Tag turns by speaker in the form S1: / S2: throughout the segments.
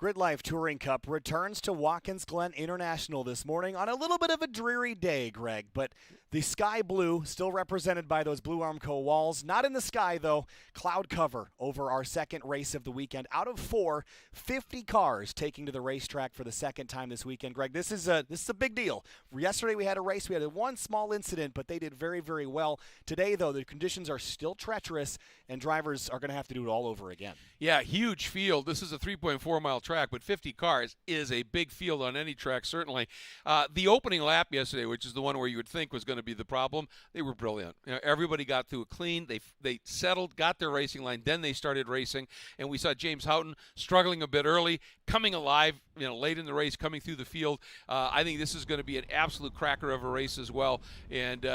S1: GRIDLIFE Touring Cup returns to Watkins Glen International this morning on a little bit of a dreary day, Greg, but the sky blue still represented by those Blue Armco walls. Not in the sky, though. Cloud cover over our second race of the weekend. Out of 4, 50 cars taking to the racetrack for the second time this weekend. Greg, this is a big deal. Yesterday we had a race. We had one small incident, but they did very, very well. Today, though, the conditions are still treacherous, and drivers are going to have to do it all over again.
S2: Yeah, huge field. This is a 3.4-mile track, but 50 cars is a big field on any track, certainly. The opening lap yesterday, which is the one where you would think was going to be the problem, they were brilliant. Everybody got through it clean. They settled, got their racing line, then they started racing, and we saw James Houghton struggling a bit early, coming alive, late in the race, coming through the field. I think this is going to be an absolute cracker of a race as well. And,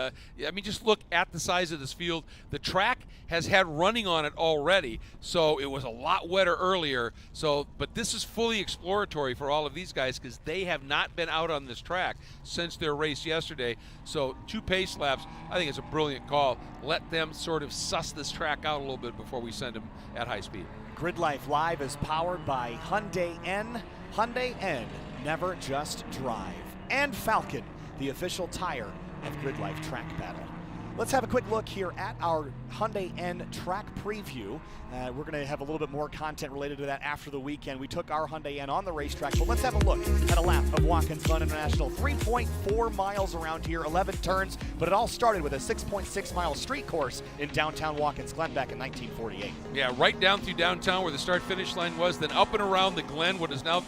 S2: just look at the size of this field. The track has had running on it already, so it was a lot wetter earlier. But this is fully exploratory for all of these guys because they have not been out on this track since their race yesterday. So 2 pace laps, I think it's a brilliant call. Let them sort of suss this track out a little bit before we send them at high speed.
S1: GRIDLIFE Live is powered by Hyundai N. Hyundai N, never just drive. And Falcon, the official tire of GRIDLIFE Track Battle. Let's have a quick look here at our Hyundai N track preview. We're going to have a little bit more content related to that after the weekend. We took our Hyundai N on the racetrack, but let's have a look at a lap of Watkins Glen International. 3.4 miles around here, 11 turns, but it all started with a 6.6-mile street course in downtown Watkins Glen back in 1948.
S2: Yeah, right down through downtown where the start-finish line was, then up and around the Glen, what is now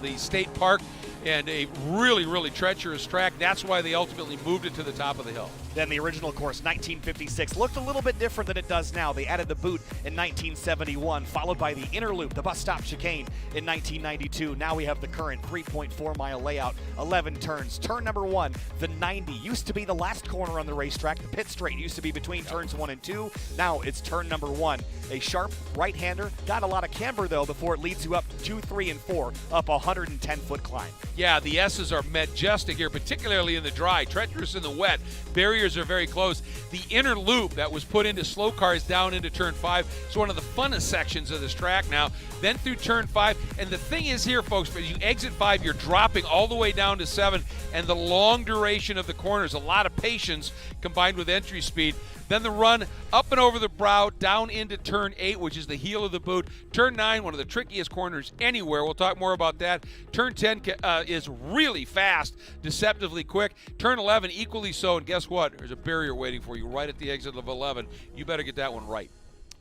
S2: the State Park, and a really, really treacherous track. That's why they ultimately moved it to the top of the hill.
S1: Then the original course, 1956, looked a little bit different than it does now. They added the boot in 1971, followed by the inner loop, the bus stop chicane in 1992. Now we have the current 3.4-mile layout, 11 turns. Turn number 1, the 90, used to be the last corner on the racetrack. The pit straight used to be between turns 1 and 2. Now it's turn number 1. A sharp right-hander, got a lot of camber though before it leads you up 2, 3, and 4, up a 110-foot climb.
S2: Yeah, the S's are majestic here, particularly in the dry, treacherous in the wet. Barriers are very close. The inner loop that was put into slow cars down into turn 5 is one of the funnest sections of this track now. Then through turn 5, and the thing is here, folks, as you exit 5, you're dropping all the way down to 7, and the long duration of the corners, a lot of patience combined with entry speed. Then the run up and over the brow, down into turn 8, which is the heel of the boot. Turn 9, one of the trickiest corners anywhere. We'll talk more about that. Turn 10 is really fast, deceptively quick. Turn 11, equally so. And guess what? There's a barrier waiting for you right at the exit of 11. You better get that one right.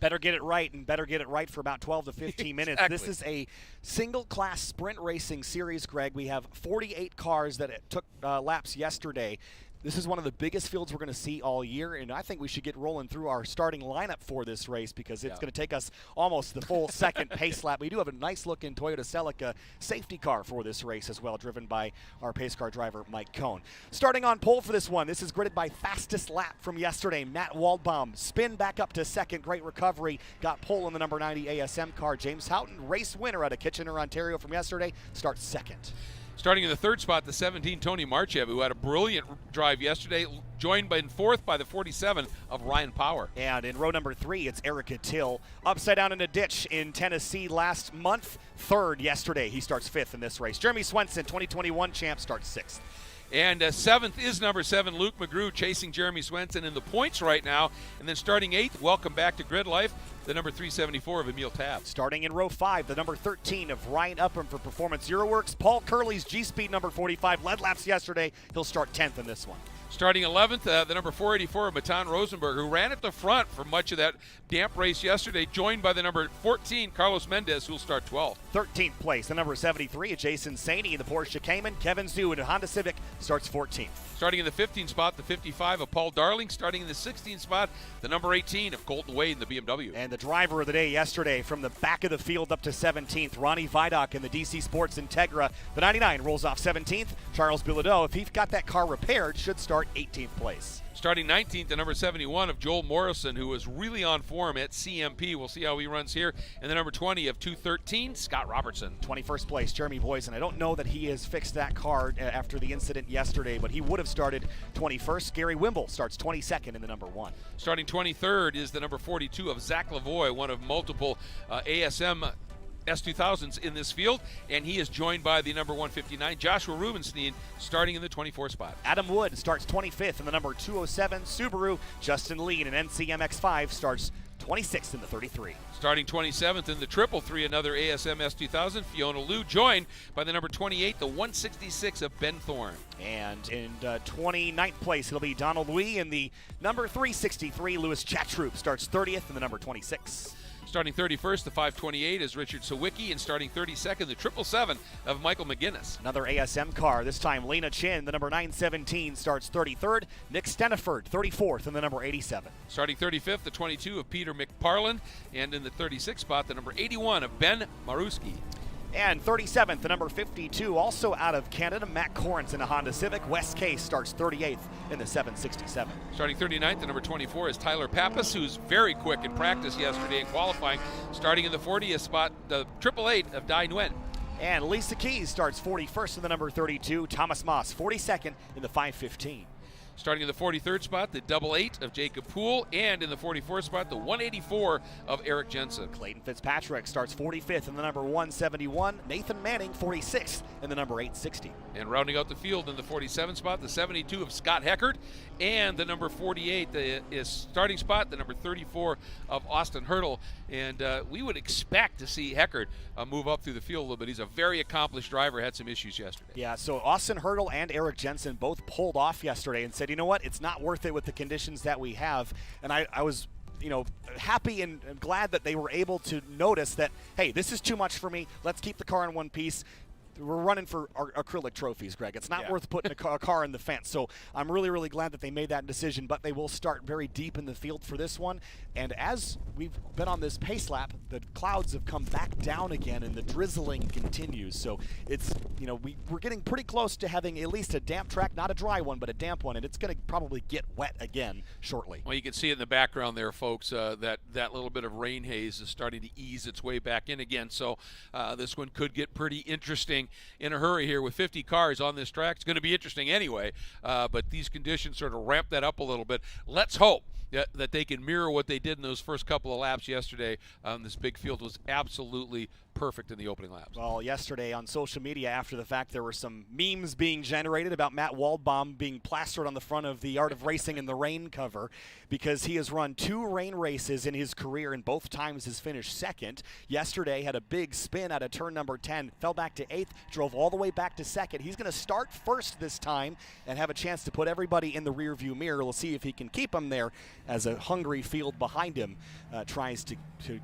S1: Better get it right, and better get it right for about 12 to 15 minutes.
S2: Exactly.
S1: This is a single-class sprint racing series, Greg. We have 48 cars that took laps yesterday. This is one of the biggest fields we're going to see all year, and I think we should get rolling through our starting lineup for this race because it's going to take us almost the full second pace lap. We do have a nice-looking Toyota Celica safety car for this race as well, driven by our pace car driver, Mike Cohn. Starting on pole for this one, this is gridded by fastest lap from yesterday, Matt Waldbaum. Spin back up to second, great recovery. Got pole in the number 90 ASM car. James Houghton, race winner out of Kitchener, Ontario from yesterday, starts second.
S2: Starting in the third spot, the 17, Tony Marchev, who had a brilliant drive yesterday, joined in fourth by the 47 of Ryan Power.
S1: And in row number 3, it's Erica Till. Upside down in a ditch in Tennessee last month. Third yesterday. He starts 5th in this race. Jeremy Swenson, 2021 champ, starts 6th.
S2: And 7th is number 7, Luke McGrew, chasing Jeremy Swenson in the points right now. And then starting 8th, welcome back to GRIDLIFE, the number 374 of Emil Tabb.
S1: Starting in row 5, the number 13 of Ryan Upham for Performance Zero Works. Paul Curley's G-Speed number 45 led laps yesterday. He'll start 10th in this one.
S2: Starting 11th, the number 484 of Matan Rosenberg, who ran at the front for much of that damp race yesterday, joined by the number 14, Carlos Mendez, who will start 12th.
S1: 13th place, the number 73 of Jason Saney in the Porsche Cayman. Kevin Zhu in a Honda Civic starts 14th.
S2: Starting in the 15th spot, the 55 of Paul Darling. Starting in the 16th spot, the number 18 of Colton Wade in the BMW.
S1: And the driver of the day yesterday from the back of the field up to 17th, Ronnie Vidoc in the DC Sports Integra. The 99 rolls off 17th. Charles Bilodeau, if he got that car repaired, should start 18th place.
S2: Starting 19th, the number 71 of Joel Morrison, who was really on form at CMP. We'll see how he runs here. And the number 20 of 213, Scott Robertson.
S1: 21st place, Jeremy Boyson. I don't know that he has fixed that car after the incident yesterday, but he would have started 21st. Gary Wimble starts 22nd in the number 1.
S2: Starting 23rd is the number 42 of Zach Lavoie, one of multiple ASM S2000s in this field, and he is joined by the number 159, Joshua Rubenstein, starting in the 24 spot.
S1: Adam Wood starts 25th in the number 207 Subaru. Justin Lee in an NCMX5 starts 26th in the 33.
S2: Starting 27th in the 333, another ASM S2000, Fiona Liu, joined by the number 28, the 166 of Ben Thorne.
S1: And in 29th place, it'll be Donald Wee in the number 363. Louis Chatroop starts 30th in the number 26.
S2: Starting 31st, the 528 is Richard Sawicki, and starting 32nd, the 777 of Michael McGinnis.
S1: Another ASM car, this time Lena Chin, the number 917, starts 33rd. Nick Steniford, 34th in the number 87.
S2: Starting 35th, the 22 of Peter McParland, and in the 36th spot, the number 81 of Ben Maruski.
S1: And 37th, the number 52, also out of Canada, Matt Corrins in a Honda Civic. Wes Case starts 38th in the 767.
S2: Starting 39th, the number 24 is Tyler Pappas, who's very quick in practice yesterday in qualifying. Starting in the 40th spot, the 888 of Dai Nguyen.
S1: And Lisa Keys starts 41st in the number 32. Thomas Moss, 42nd in the 515.
S2: Starting in the 43rd spot, the 88 of Jacob Poole, and in the 44th spot, the 184 of Eric Jensen.
S1: Clayton Fitzpatrick starts 45th in the number 171. Nathan Manning, 46th in the number 860.
S2: And rounding out the field in the 47th spot, the 72 of Scott Heckert, and the number 48 is starting spot, the number 34 of Austin Hurdle. And we would expect to see Heckert move up through the field a little bit. He's a very accomplished driver, had some issues yesterday.
S1: Yeah, so Austin Hurdle and Eric Jensen both pulled off yesterday and said, you know what, it's not worth it with the conditions that we have. And I was, happy and glad that they were able to notice that, hey, this is too much for me. Let's keep the car in one piece. We're running for our acrylic trophies, Greg. It's not worth putting a car in the fence. So I'm really, really glad that they made that decision, but they will start very deep in the field for this one. And as we've been on this pace lap, the clouds have come back down again and the drizzling continues. So it's, we're getting pretty close to having at least a damp track, not a dry one, but a damp one, and it's going to probably get wet again shortly.
S2: Well, you can see in the background there, folks, that little bit of rain haze is starting to ease its way back in again. So this one could get pretty interesting in a hurry here with 50 cars on this track. It's going to be interesting anyway, but these conditions sort of ramp that up a little bit. Let's hope that they can mirror what they did in those first couple of laps yesterday. This big field was absolutely perfect in the opening laps.
S1: Well, yesterday on social media after the fact, there were some memes being generated about Matt Waldbaum being plastered on the front of the Art of Racing in the Rain cover because he has run 2 rain races in his career and both times has finished second. Yesterday had a big spin out of turn number 10, fell back to 8th, drove all the way back to second. He's going to start first this time and have a chance to put everybody in the rearview mirror. We'll see if he can keep them there as a hungry field behind him tries to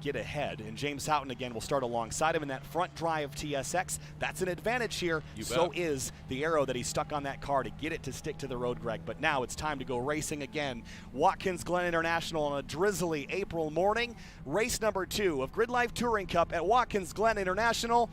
S1: get ahead. And James Houghton again will start alongside him in that front drive TSX. That's an advantage here. So is the arrow that he stuck on that car to get it to stick to the road, Greg. But now it's time to go racing again. Watkins Glen International on a drizzly April morning. Race number 2 of GRIDLIFE Touring Cup at Watkins Glen International.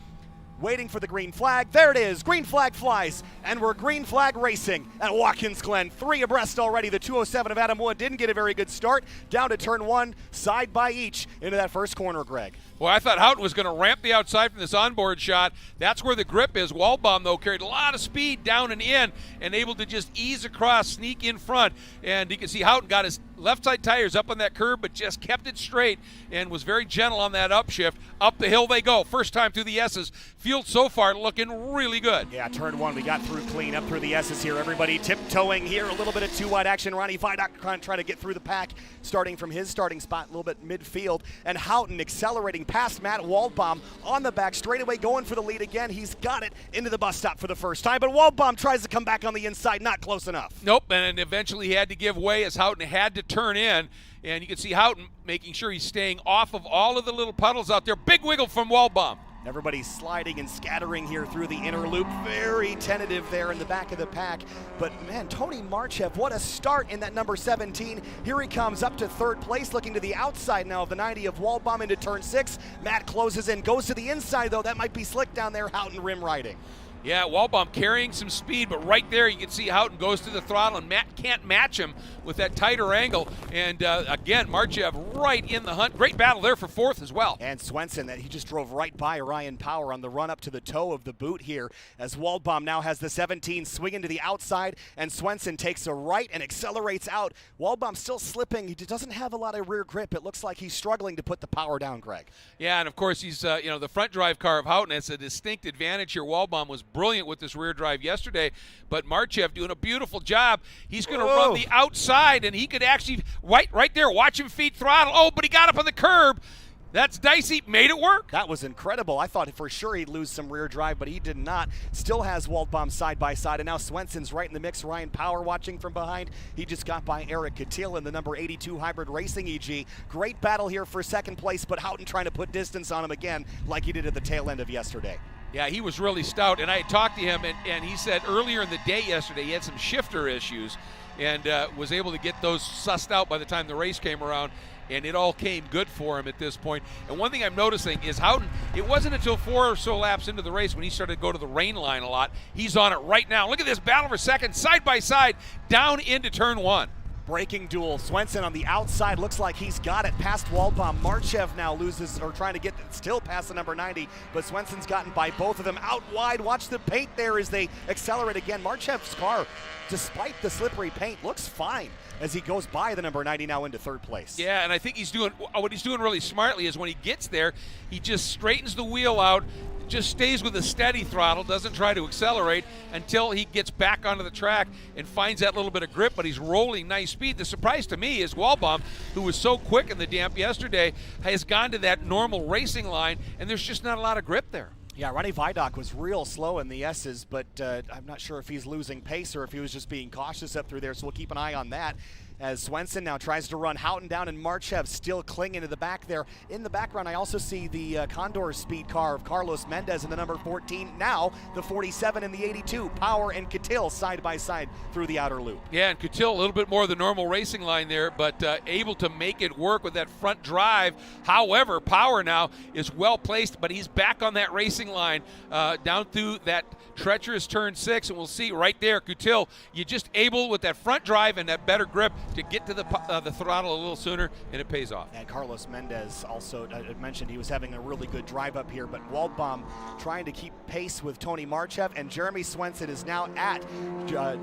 S1: Waiting for the green flag. There it is. Green flag flies. And we're green flag racing at Watkins Glen. 3 abreast already. The 207 of Adam Wood didn't get a very good start. Down to turn 1, side by each into that first corner, Greg.
S2: Well, I thought Houghton was going to ramp the outside from this onboard shot. That's where the grip is. Waldbaum, though, carried a lot of speed down and in and able to just ease across, sneak in front. And you can see Houghton got his left side tires up on that curb, but just kept it straight and was very gentle on that upshift. Up the hill they go. First time through the S's. Field so far looking really good.
S1: Yeah, turn 1, we got through clean, up through the S's here. Everybody tiptoeing here. A little bit of 2-wide action. Ronnie Vidoc trying to get through the pack, starting from his starting spot, a little bit midfield. And Houghton accelerating past Matt Waldbaum on the back straightaway, going for the lead again. He's got it into the bus stop for the first time, but Waldbaum tries to come back on the inside, not close enough.
S2: Nope, and eventually he had to give way as Houghton had to turn in. And you can see Houghton making sure he's staying off of all of the little puddles out there. Big wiggle from Waldbaum.
S1: Everybody's sliding and scattering here through the inner loop. Very tentative there in the back of the pack. But, man, Tony Marchev, what a start in that number 17. Here he comes up to 3rd place, looking to the outside now of the 90 of Waldbaum into turn 6. Matt closes in, goes to the inside, though. That might be slick down there, Houghton rim riding.
S2: Yeah, Waldbaum carrying some speed, but right there you can see Houghton goes to the throttle and can't match him with that tighter angle. And again, Marchev right in the hunt. Great battle there for fourth as well.
S1: And Swenson, that he just drove right by Ryan Power on the run up to the toe of the boot here, as Waldbaum now has the 17 swinging to the outside, and Swenson takes a right and accelerates out. Waldbaum still slipping. He doesn't have a lot of rear grip. It looks like he's struggling to put the power down, Greg.
S2: Yeah, and of course he's, the front drive car of Houghton has a distinct advantage here. Waldbaum was brilliant with this rear drive yesterday, but Marchev doing a beautiful job. He's going to run the outside, and he could actually, right there, watch him feed throttle. Oh, but he got up on the curb. That's dicey. Made it work.
S1: That was incredible. I thought for sure he'd lose some rear drive, but he did not. Still has Waldbaum side by side, and now Swenson's right in the mix. Ryan Power watching from behind. He just got by Eric Catil in the number 82 Hybrid Racing EG. Great battle here for second place, but Houghton trying to put distance on him again like he did at the tail end of yesterday.
S2: Yeah, he was really stout, and I had talked to him, and he said earlier in the day yesterday he had some shifter issues and was able to get those sussed out by the time the race came around, and it all came good for him at this point. And one thing I'm noticing is Houghton, it wasn't until 4 or so laps into the race when he started to go to the rain line a lot. He's on it right now. Look at this battle for second, side by side, down into turn 1.
S1: Breaking duel. Swenson on the outside looks like he's got it past Waldbaum. Marchev now loses, or trying to get still past the number 90, but Swenson's gotten by both of them out wide. Watch the paint there as they accelerate again. Marchev's car, despite the slippery paint, looks fine as he goes by the number 90 now into third place.
S2: Yeah, and I think what he's doing really smartly is when he gets there, he just straightens the wheel out, just stays with a steady throttle, doesn't try to accelerate until he gets back onto the track and finds that little bit of grip, but he's rolling nice speed. The surprise to me is Waldbaum, who was so quick in the damp yesterday, has gone to that normal racing line, and there's just not a lot of grip there.
S1: Yeah, Ronnie Vidoc was real slow in the S's, but I'm not sure if he's losing pace or if he was just being cautious up through there, so we'll keep an eye on that. As Swenson now tries to run Houghton down, and Marchev still clinging to the back there. In the background, I also see the Condor speed car of Carlos Mendez in the number 14. Now the 47 and the 82. Power and Catil side by side through the outer loop.
S2: Yeah, and Catil a little bit more the normal racing line there, but able to make it work with that front drive. However, Power now is well placed, but he's back on that racing line down through that treacherous turn 6, and we'll see right there, Catil, you're just able with that front drive and that better grip to get to the throttle a little sooner, and it pays off.
S1: And Carlos Mendez also, I mentioned he was having a really good drive up here, but Waldbaum trying to keep pace with Tony Marchev, and Jeremy Swenson is now at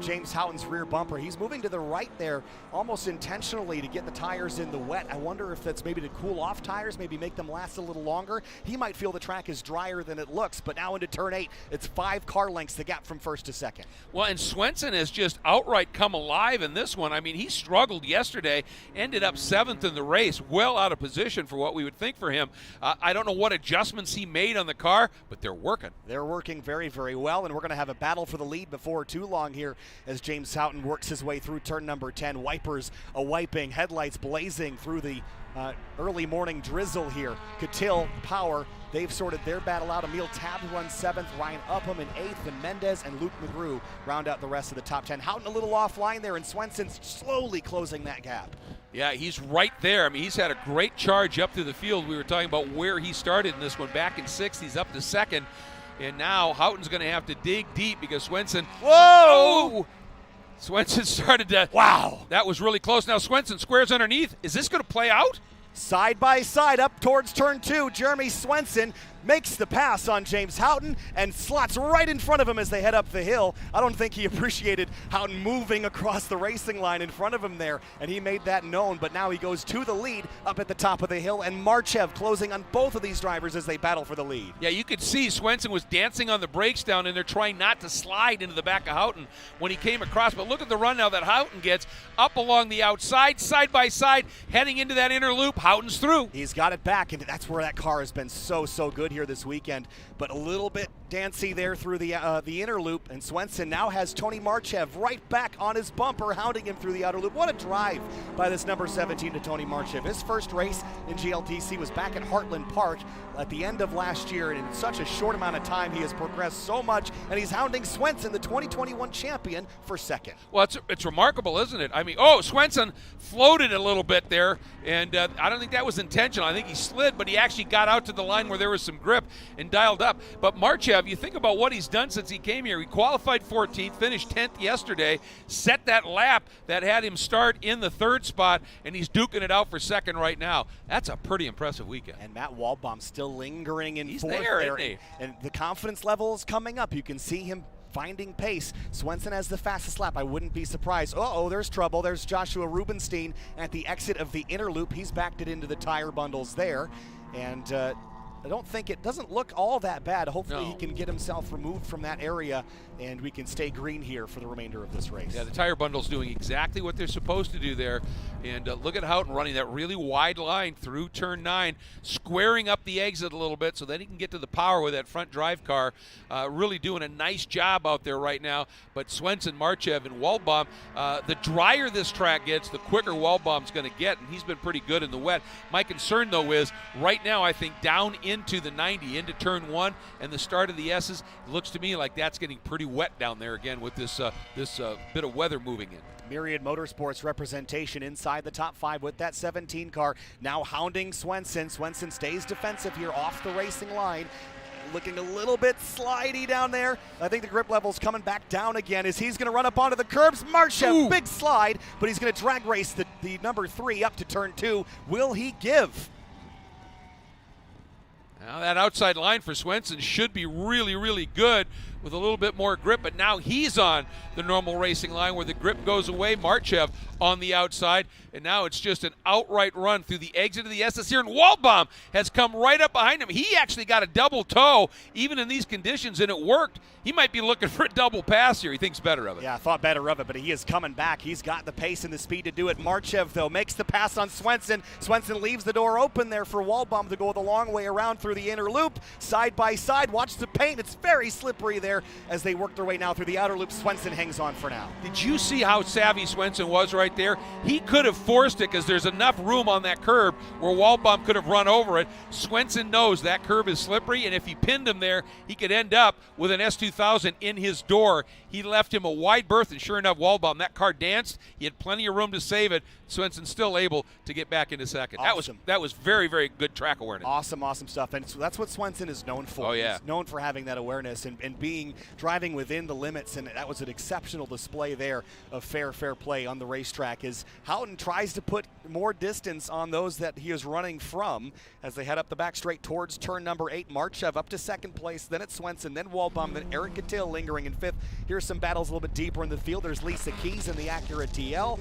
S1: James Houghton's rear bumper. He's moving to the right there almost intentionally to get the tires in the wet. I wonder if that's maybe to cool off tires, maybe make them last a little longer. He might feel the track is drier than it looks, but now into turn 8, it's 5 car lengths the gap from first to second.
S2: Well, and Swenson has just outright come alive in this one. I mean, he struggled yesterday, ended up 7th in the race, well out of position for what we would think for him. I don't know what adjustments he made on the car, but they're working.
S1: They're working very, very well, and we're going to have a battle for the lead before too long here as James Houghton works his way through turn number 10. Wipers a-wiping, headlights blazing through the early morning drizzle here. Catil, Power, they've sorted their battle out. Emil Tabb runs 7th, Ryan Upham in 8th, and Mendez and Luke McGrew round out the rest of the top 10. Houghton a little offline there, and Swenson's slowly closing that gap.
S2: Yeah, he's right there. I mean, he's had a great charge up through the field. We were talking about where he started in this one. Back in 6th, he's up to 2nd, and now Houghton's going to have to dig deep because Swenson...
S1: Whoa!
S2: Oh! Swenson started to...
S1: Wow!
S2: That was really close. Now Swenson squares underneath. Is this going to play out?
S1: Side by side up towards turn 2, Jeremy Swenson makes the pass on James Houghton and slots right in front of him as they head up the hill. I don't think he appreciated Houghton moving across the racing line in front of him there, and he made that known, but now he goes to the lead up at the top of the hill, and Marchev closing on both of these drivers as they battle for the lead.
S2: Yeah, you could see Swenson was dancing on the brakes down in there, trying not to slide into the back of Houghton when he came across, but look at the run now that Houghton gets up along the outside, side by side, heading into that inner loop. Houghton's through.
S1: He's got it back, and that's where that car has been so good here this weekend, but a little bit dancy there through the inner loop, and Swenson now has Tony Marchev right back on his bumper, hounding him through the outer loop. What a drive by this number 17 to Tony Marchev. His first race in GLTC was back at Heartland Park at the end of last year, and in such a short amount of time he has progressed so much, and he's hounding Swenson, the 2021 champion, for second.
S2: Well, it's remarkable, isn't it? I mean, Swenson floated a little bit there, and I don't think that was intentional. I think he slid, but he actually got out to the line where there was some grip and dialed up. But Marchev Marchev, you think about what he's done since he came here. He qualified 14th, finished 10th yesterday, set that lap that had him start in the 3rd spot, and he's duking it out for 2nd right now. That's a pretty impressive weekend.
S1: And Matt Waldbaum still lingering in
S2: He's
S1: 4th
S2: there, isn't he?
S1: And the confidence level is coming up. You can see him finding pace. Swenson has the fastest lap. I wouldn't be surprised. Uh-oh, there's trouble. There's Joshua Rubenstein at the exit of the inner loop. He's backed it into the tire bundles there. And I don't think it doesn't look all that bad. Hopefully he can get himself removed from that area and we can stay green here for the remainder of this race.
S2: Yeah, the tire bundle's doing exactly what they're supposed to do there. And look at Houghton running that really wide line through turn 9, squaring up the exit a little bit so that he can get to the power with that front drive car. Really doing a nice job out there right now. But Swenson, Marchev, and Waldbaum, the drier this track gets, the quicker Waldbaum's going to get, and he's been pretty good in the wet. My concern, though, is right now I think down into the 90, into turn 1, and the start of the S's, it looks to me like that's getting pretty wet down there again with this bit of weather moving in.
S1: Myriad Motorsports representation inside the top 5 with that 17 car. Now hounding Swenson. Swenson stays defensive here off the racing line. Looking a little bit slidey down there. I think the grip level's coming back down again as he's going to run up onto the curbs. Marchev, big slide, but he's going to drag race the number 3 up to turn 2. Will he give?
S2: Now that outside line for Swenson should be really, really good with a little bit more grip, but now he's on the normal racing line where the grip goes away. Marchev on the outside, and now it's just an outright run through the exit of the SS here, and Waldbaum has come right up behind him. He actually got a double toe even in these conditions, and it worked. He might be looking for a double pass here. He thinks better of it.
S1: Yeah, I thought better of it, but he is coming back. He's got the pace and the speed to do it. Marchev, though, makes the pass on Swenson. Swenson leaves the door open there for Waldbaum to go the long way around through the inner loop. Side by side, watch the paint. It's very slippery there as they work their way now through the outer loop. Swenson hangs on for now.
S2: Did you see how savvy Swenson was right there? He could have forced it because there's enough room on that curb where Waldbaum could have run over it. Swenson knows that curb is slippery, and if he pinned him there, he could end up with an S2000 in his door. He left him a wide berth, and sure enough, Waldbaum, that car danced. He had plenty of room to save it. Swenson's still able to get back into second.
S1: Awesome.
S2: That was very, very good track awareness.
S1: Awesome stuff. And so that's what Swenson is known for.
S2: Oh, yeah.
S1: He's known for having that awareness and driving within the limits, and that was an exceptional display there of fair play on the racetrack as Houghton tries to put more distance on those that he is running from as they head up the back straight towards turn number 8. Marchev up to 2nd place, then it's Swenson, then Waldbaum, then Eric Cattell lingering in 5th. Here's some battles a little bit deeper in the field. There's Lisa Keys in the Acura TL.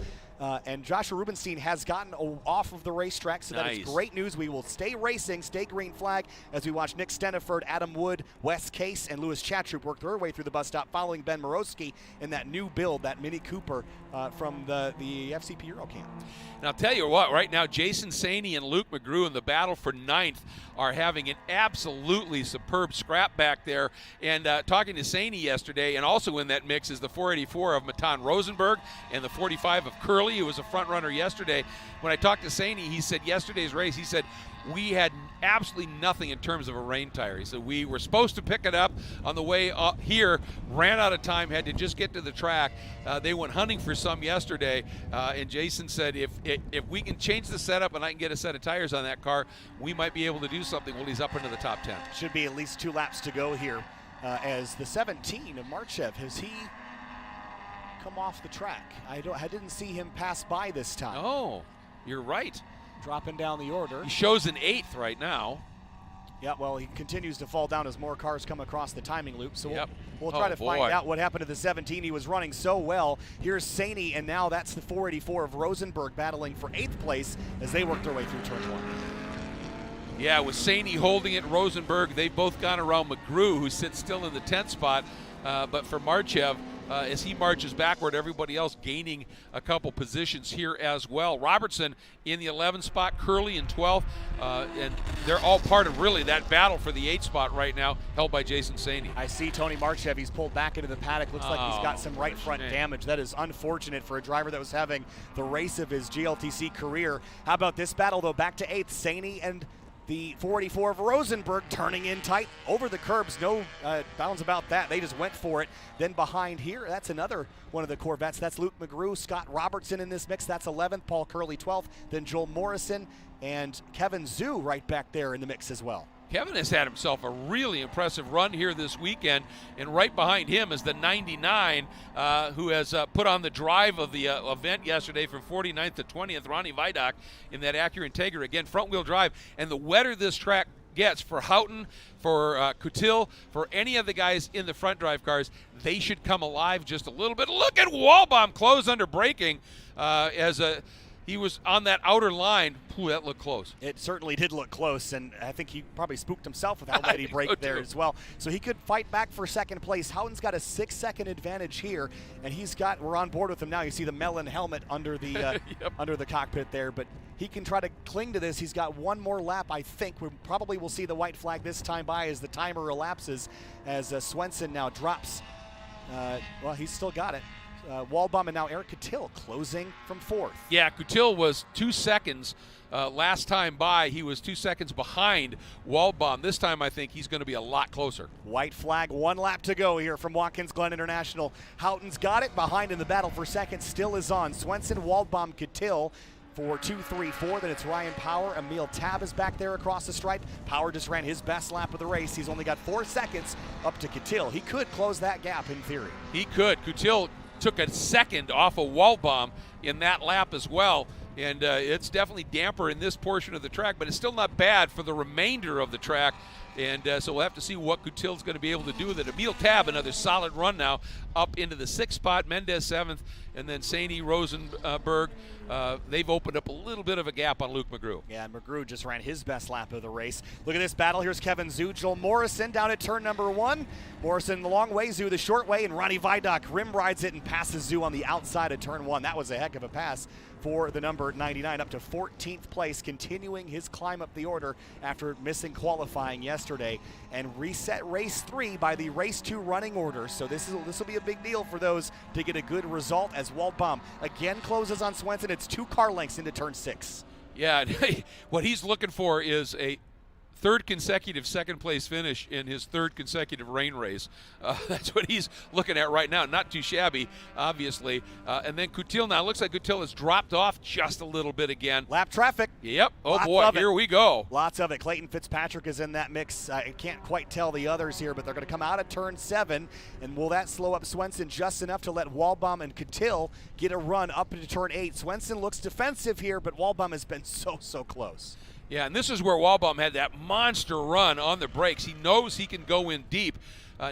S1: And Joshua Rubenstein has gotten off of the racetrack, so that is great news. We will stay racing, stay green flag, as we watch Nick Steniford, Adam Wood, Wes Case, and Louis Chatroop work their way through the bus stop, following Ben Morosky in that new build, that Mini Cooper from the FCP Eurocamp.
S2: And I'll tell you what, right now, Jason Saney and Luke McGrew in the battle for 9th are having an absolutely superb scrap back there. And talking to Saney yesterday, and also in that mix is the 484 of Matan Rosenberg and the 45 of Curley, who was a front runner yesterday. When I talked to Saney, he said yesterday's race, he said, we had absolutely nothing in terms of a rain tire. He said we were supposed to pick it up on the way up here, ran out of time, had to just get to the track. They went hunting for some yesterday, and Jason said if we can change the setup and I can get a set of tires on that car, we might be able to do something. Well, he's up into the top 10.
S1: Should be at least 2 laps to go here as the 17 of Marchev. Has he come off the track? I didn't see him pass by this time.
S2: Oh, you're right.
S1: Dropping down the order.
S2: He shows an 8th right now.
S1: Yeah, well, he continues to fall down as more cars come across the timing loop. So
S2: yep.
S1: we'll try to find out what happened to the 17. He was running so well. Here's Saney, and now that's the 484 of Rosenberg battling for 8th place as they work their way through turn 1.
S2: Yeah, with Saney holding it, Rosenberg, they've both gone around McGrew, who sits still in the 10th spot. But for Marchev, as he marches backward, everybody else gaining a couple positions here as well. Robertson in the 11th spot, Curley in 12th, and they're all part of really that battle for the 8th spot right now, held by Jason Saney.
S1: I see Tony Marchev. He's pulled back into the paddock. Looks like he's got some right front damage. That is unfortunate for a driver that was having the race of his GLTC career. How about this battle, though? Back to 8th, Saney and the 484 of Rosenberg turning in tight over the curbs. No bounds about that. They just went for it. Then behind here, that's another one of the Corvettes. That's Luke McGrew, Scott Robertson in this mix. That's 11th. Paul Curley 12th. Then Joel Morrison and Kevin Zhu right back there in the mix as well.
S2: Kevin has had himself a really impressive run here this weekend, and right behind him is the 99 who has put on the drive of the event yesterday from 49th to 20th, Ronnie Vidoc in that Acura Integra. Again, front-wheel drive, and the wetter this track gets for Houghton, for Coutil, for any of the guys in the front drive cars, they should come alive just a little bit. Look at Walbaum close under braking he was on that outer line. Ooh, that looked close.
S1: It certainly did look close, and I think he probably spooked himself with how late he braked there as well. So he could fight back for second place. Houghton's got a 6-second advantage here, and we're on board with him now. You see the melon helmet under the
S2: yep.
S1: under the cockpit there, but he can try to cling to this. He's got one more lap, I think. We probably will see the white flag this time by as the timer elapses, as Swenson now drops. Well, he's still got it. Walbaum and now Eric Coutil closing from fourth.
S2: Yeah, Coutil was 2 seconds last time by. He was 2 seconds behind Walbaum. This time I think he's going to be a lot closer.
S1: White flag, 1 lap to go here from Watkins Glen International. Houghton's got it behind in the battle for second, still is on. Swenson, Walbaum, Coutil for 2, 3, 4. Then it's Ryan Power. Emil Tab is back there across the stripe. Power just ran his best lap of the race. He's only got 4 seconds up to Coutil. He could close that gap in theory.
S2: He could. Coutil took a second off of Walbaum in that lap as well, and it's definitely damper in this portion of the track, but it's still not bad for the remainder of the track. And so we'll have to see what Coutil's going to be able to do with it. Emil Tab, another solid run now, up into the 6th spot. Mendez 7th, and then Saney, Rosenberg. They've opened up a little bit of a gap on Luke McGrew.
S1: Yeah, and McGrew just ran his best lap of the race. Look at this battle. Here's Kevin Zhu, Joel Morrison down at turn number 1. Morrison the long way, Zhu the short way, and Ronnie Vidoc rim rides it and passes Zhu on the outside of turn 1. That was a heck of a pass for the number 99, up to 14th place, continuing his climb up the order after missing qualifying yesterday, and reset race 3 by the race 2 running order. So this will be a big deal for those to get a good result, as Walbaum again closes on Swenson. It's 2 car lengths into turn 6.
S2: Yeah, what he's looking for is a 3rd consecutive second place finish in his 3rd consecutive rain race. That's what he's looking at right now. Not too shabby, obviously. And then Coutil now. Looks like Coutil has dropped off just a little bit again.
S1: Lap traffic.
S2: Yep. Oh,
S1: Lots
S2: boy, here we go.
S1: Lots of it. Clayton Fitzpatrick is in that mix. I can't quite tell the others here, but they're going to come out of turn 7. And will that slow up Swenson just enough to let Walbaum and Coutil get a run up into turn 8? Swenson looks defensive here, but Walbaum has been so close.
S2: Yeah, and this is where Walbaum had that monster run on the brakes. He knows he can go in deep.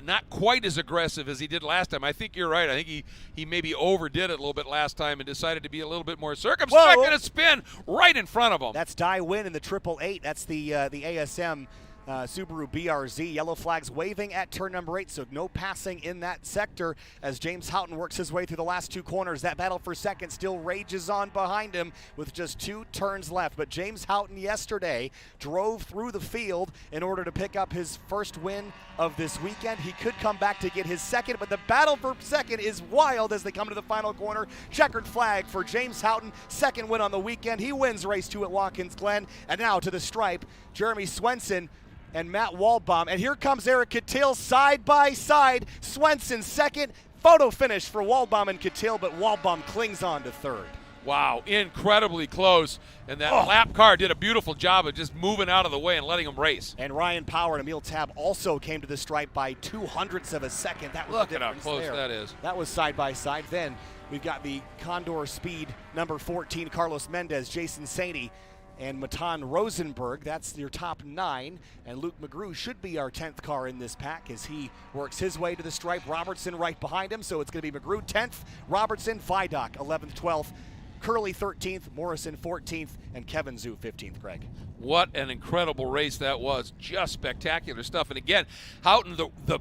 S2: Not quite as aggressive as he did last time. I think you're right. I think he maybe overdid it a little bit last time and decided to be a little bit more circumspect, and a spin right in front of him.
S1: That's Dai Win in the 888. That's the ASM Subaru BRZ. Yellow flags waving at turn number 8, so no passing in that sector as James Houghton works his way through the last 2 corners. That battle for second still rages on behind him with just 2 turns left. But James Houghton yesterday drove through the field in order to pick up his first win of this weekend. He could come back to get his second, but the battle for second is wild as they come to the final corner. Checkered flag for James Houghton, second win on the weekend. He wins race 2 at Watkins Glen. And now to the stripe, Jeremy Swenson and Matt Walbaum. And here comes Eric Coutil side by side. Swenson second. Photo finish for Walbaum and Coutil, but Walbaum clings on to 3rd.
S2: Wow, incredibly close. And that lap car did a beautiful job of just moving out of the way and letting him race.
S1: And Ryan Power and Emil Tab also came to the stripe by 0.02 of a second. That was
S2: Look
S1: the
S2: at how
S1: difference
S2: close
S1: there.
S2: that is.
S1: That was side by side. Then we've got the Condor Speed number 14, Carlos Mendez, Jason Saney, and Matan Rosenberg. That's your top 9. And Luke McGrew should be our 10th car in this pack as he works his way to the stripe. Robertson right behind him, so it's going to be McGrew 10th, Robertson, Vidoc 11th, 12th, Curley 13th, Morrison 14th, and Kevin Zhu 15th, Greg.
S2: What an incredible race that was. Just spectacular stuff. And again, Houghton, the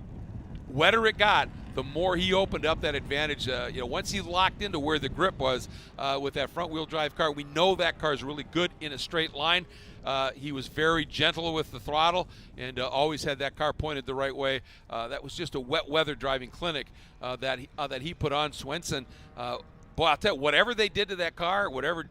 S2: wetter it got, the more he opened up that advantage. Once he locked into where the grip was with that front-wheel drive car, we know that car is really good in a straight line. He was very gentle with the throttle and always had that car pointed the right way. That was just a wet weather driving clinic that he put on Swenson. Boy, I'll tell you, whatever they did to that car, whatever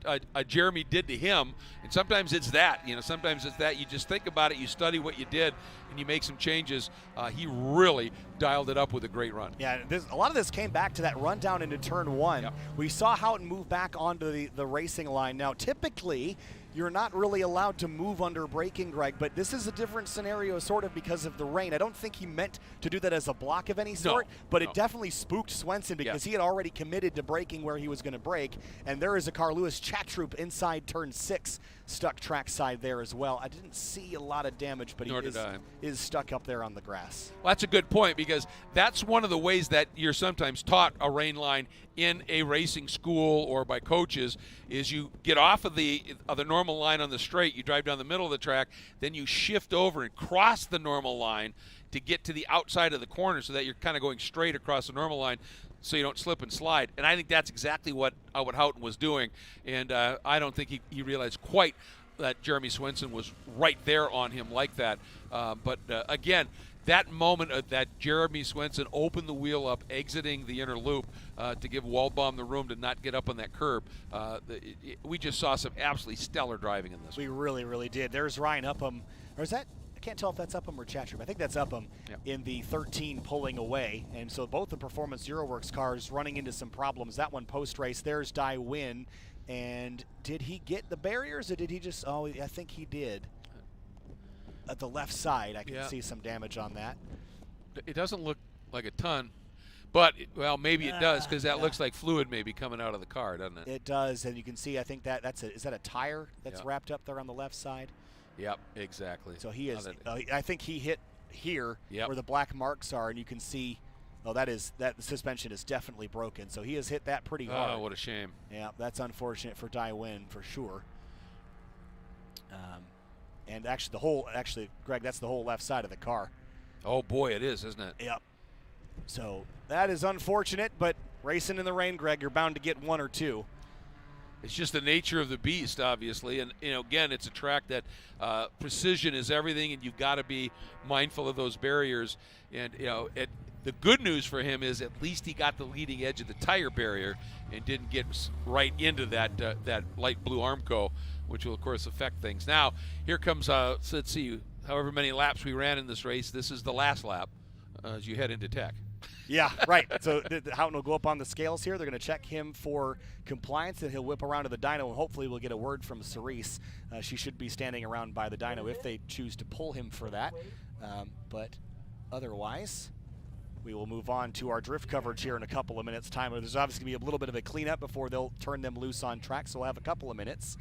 S2: Jeremy did to him, and sometimes it's that. Sometimes it's that. You just think about it, you study what you did, and you make some changes. He really dialed it up with a great run.
S1: Yeah, a lot of this came back to that run down into turn 1.
S2: Yep.
S1: We saw Houghton move back onto the racing line. Now, typically, you're not really allowed to move under braking, Greg, but this is a different scenario sort of because of the rain. I don't think he meant to do that as a block of any sort, but it definitely spooked Swenson because he had already committed to braking where he was going to brake, and there is a Carl Lewis Chatroop inside turn 6, stuck trackside there as well. I didn't see a lot of damage, but he is stuck up there on the grass.
S2: Well, that's a good point, because that's one of the ways that you're sometimes taught a rain line in a racing school or by coaches, is you get off of the normal line on the straight, you drive down the middle of the track, then you shift over and cross the normal line to get to the outside of the corner so that you're kind of going straight across the normal line so you don't slip and slide. And I think that's exactly what Houghton was doing, and I don't think he realized quite that Jeremy Swenson was right there on him like that. But again, that moment that Jeremy Swenson opened the wheel up, exiting the inner loop to give Waldbaum the room to not get up on that curb, we just saw some absolutely stellar driving in this.
S1: We really, really did. There's Ryan Upham, or is that? I can't tell if that's Upham or Chatroop. I think that's Upham in the 13 pulling away. And so both the Performance Euroworks cars running into some problems. That one post-race, there's Dai Win. And did he get the barriers, or did he just, I think he did. At the left side, I can see some damage on that.
S2: It doesn't look like a ton, but, well, maybe it does, because that looks like fluid maybe coming out of the car, doesn't it?
S1: It does, and you can see, I think is that a tire that's wrapped up there on the left side?
S2: Yep, exactly.
S1: So he is, I think he hit here where the black marks are, and you can see, that suspension is definitely broken. So he has hit that pretty hard.
S2: Oh, what a shame.
S1: Yeah, that's unfortunate for Dai Win for sure. And actually, Greg, that's the whole left side of the car.
S2: Oh boy, it is, isn't it?
S1: Yep. So that is unfortunate, but racing in the rain, Greg, you're bound to get one or two.
S2: It's just the nature of the beast, obviously, and again, it's a track that precision is everything, and you've got to be mindful of those barriers. And the good news for him is at least he got the leading edge of the tire barrier and didn't get right into that light blue Armco, which will of course affect things. Now here comes let's see, however many laps we ran in this race. This is the last lap as you head into tech.
S1: Yeah, right. So Houghton will go up on the scales here. They're going to check him for compliance, and he'll whip around to the dyno, and hopefully we'll get a word from Cerise. She should be standing around by the dyno if they choose to pull him for that. But otherwise, we will move on to our drift coverage here in a couple of minutes' time. There's obviously going to be a little bit of a cleanup before they'll turn them loose on track, so we'll have a couple of minutes.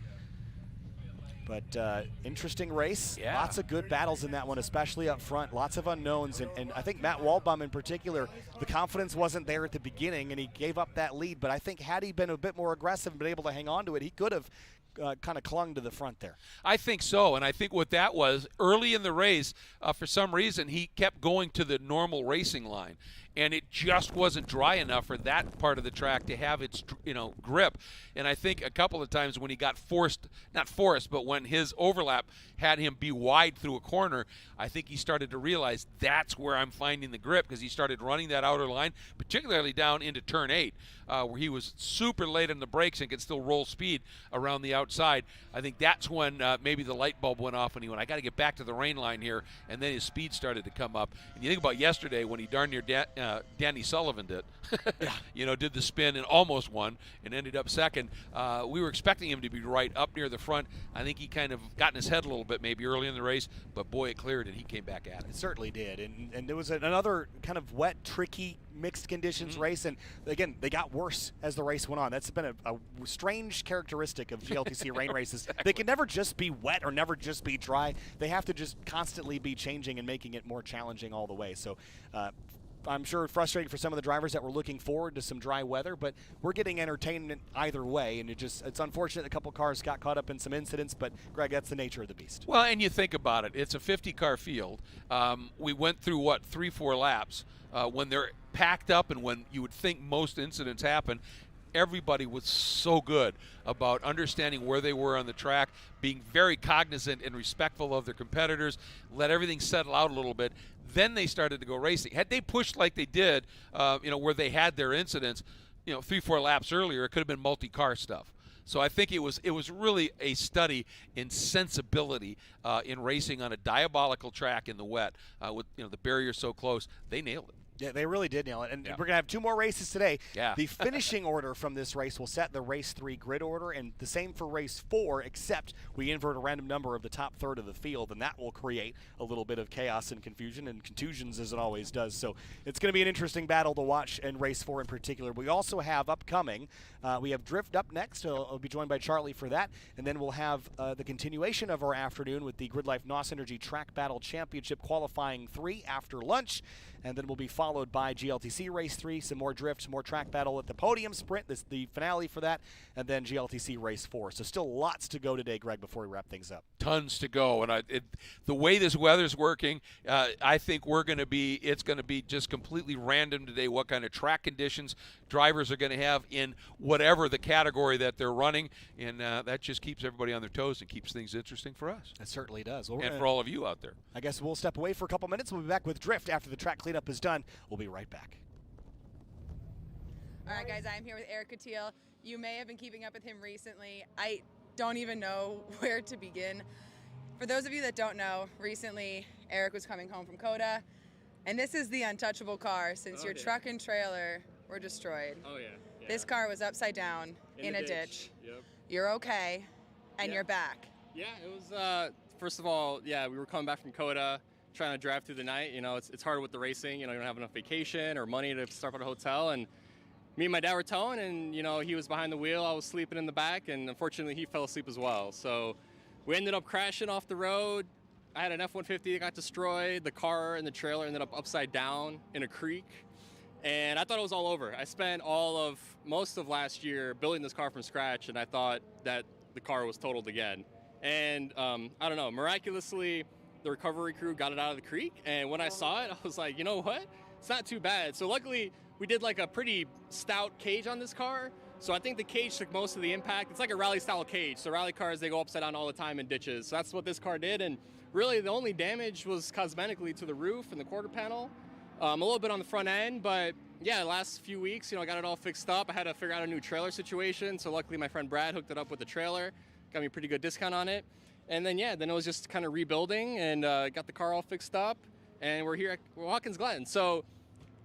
S1: But interesting race.
S2: Yeah.
S1: Lots of good battles in that one, especially up front. Lots of unknowns. And I think Matt Waldbaum in particular, the confidence wasn't there at the beginning, and he gave up that lead. But I think had he been a bit more aggressive and been able to hang on to it, he could have kind of clung to the front there.
S2: I think so, and I think what that was, early in the race, for some reason, he kept going to the normal racing line. And it just wasn't dry enough for that part of the track to have its, grip. And I think a couple of times when he got not forced, but when his overlap had him be wide through a corner, I think he started to realize that's where I'm finding the grip, because he started running that outer line, particularly down into turn 8, where he was super late on the brakes and could still roll speed around the outside. I think that's when maybe the light bulb went off and he went, I got to get back to the rain line here, and then his speed started to come up. And you think about yesterday when he darn near Danny Sullivan did, did the spin and almost won and ended up second. We were expecting him to be right up near the front. I think he kind of got in his head a little bit maybe early in the race, but boy, it cleared and he came back at it.
S1: It certainly did. And there was another kind of wet, tricky, mixed conditions race, and again, they got worse as the race went on. That's been a strange characteristic of GLTC rain races.
S2: Exactly.
S1: They can never just be wet or never just be dry. They have to just constantly be changing and making it more challenging all the way. So I'm sure frustrating for some of the drivers that were looking forward to some dry weather, but we're getting entertainment either way, and it's unfortunate a couple cars got caught up in some incidents, but Greg, that's the nature of the beast.
S2: Well, and you think about it, it's a 50-car field. We went through, 3-4 laps when they're packed up and when you would think most incidents happen. Everybody was so good about understanding where they were on the track, being very cognizant and respectful of their competitors, let everything settle out a little bit. Then they started to go racing. Had they pushed like they did, where they had their incidents, 3-4 laps earlier, it could have been multi-car stuff. So I think it was really a study in sensibility in racing on a diabolical track in the wet with the barrier so close. They nailed it.
S1: Yeah, they really did nail it. And
S2: Yeah.
S1: we're going to have 2 more races today.
S2: Yeah.
S1: The finishing order from this race will set the race 3 grid order, and the same for race 4, except we invert a random number of the top third of the field, and that will create a little bit of chaos and confusion and contusions, as it always does. So it's going to be an interesting battle to watch in race 4 in particular. We also have upcoming, we have Drift up next. I'll be joined by Charlie for that, and then we'll have the continuation of our afternoon with the GRIDLIFE NOS Energy Track Battle Championship qualifying 3 after lunch. And then we'll be followed by GLTC Race 3, some more drifts, more track battle at the podium sprint. This is the finale for that, and then GLTC Race 4. So still lots to go today, Greg, before we wrap things up.
S2: Tons to go, and the way this weather's working, I think it's going to be just completely random today what kind of track conditions drivers are going to have in whatever the category that they're running, and that just keeps everybody on their toes and keeps things interesting for us.
S1: It certainly does. Well,
S2: and for all of you out there.
S1: I guess we'll step away for a couple minutes. We'll be back with Drift after the track cleanup is done. We'll be right back.
S3: All right, guys, I'm here with Eric Cotillo. You may have been keeping up with him recently. I don't even know where to begin. For those of you that don't know, recently Eric was coming home from COTA, and this is the untouchable car since your truck and trailer were destroyed.
S4: Oh, yeah.
S3: This car was upside down in a ditch.
S4: Yep.
S3: You're okay, and you're back.
S4: Yeah, it was, first of all, yeah, we were coming back from COTA, trying to drive through the night. You know, it's hard with the racing. You know, you don't have enough vacation or money to start at a hotel. And me and my dad were towing, and, you know, he was behind the wheel. I was sleeping in the back, and unfortunately, he fell asleep as well. So we ended up crashing off the road. I had an F-150 that got destroyed. The car and the trailer ended up upside down in a creek. And I thought it was all over. I spent most of last year building this car from scratch, and I thought that the car was totaled again. And I don't know, miraculously, the recovery crew got it out of the creek. And when I saw it, I was like, you know what? It's not too bad. So luckily, we did like a pretty stout cage on this car. So I think the cage took most of the impact. It's like a rally style cage. So rally cars, they go upside down all the time in ditches. So that's what this car did. And really the only damage was cosmetically to the roof and the quarter panel. A little bit on the front end, but yeah, the last few weeks, you know, I got it all fixed up. I had to figure out a new trailer situation. So luckily my friend Brad hooked it up with the trailer, got me a pretty good discount on it. And then, yeah, then it was just kind of rebuilding and got the car all fixed up. And we're here at Watkins, Glen. So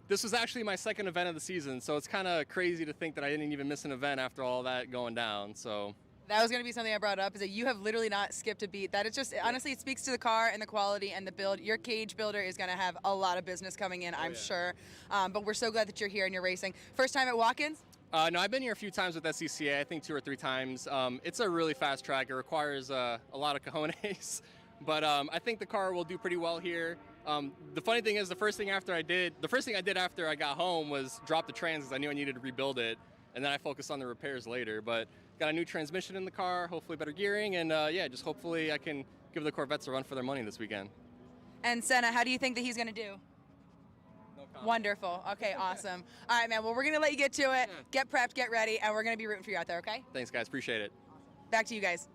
S4: this was actually my second event of the season. So it's kind of crazy to think that I didn't even miss an event after all that going down. So
S3: That was going to be something I brought up, is that you have literally not skipped a beat. That it's just, honestly, it speaks to the car and the quality and the build. Your cage builder is going to have a lot of business coming in, I'm sure. But we're so glad that you're here and you're racing. First time at Watkins?
S4: No, I've been here a few times with SCCA, I think 2 or 3 times. It's a really fast track. It requires a lot of cojones. But I think the car will do pretty well here. The funny thing is, the first thing I did after I got home was drop the trans because I knew I needed to rebuild it. And then I focused on the repairs later. But got a new transmission in the car, hopefully better gearing. And yeah, just hopefully I can give the Corvettes a run for their money this weekend.
S3: And Senna, how do you think that he's going to do?
S4: No comment.
S3: Wonderful. Okay, awesome. All right, man. Well, we're going to let you get to it. Get prepped, get ready, and we're going to be rooting for you out there, okay?
S4: Thanks, guys. Appreciate it.
S3: Back to you guys.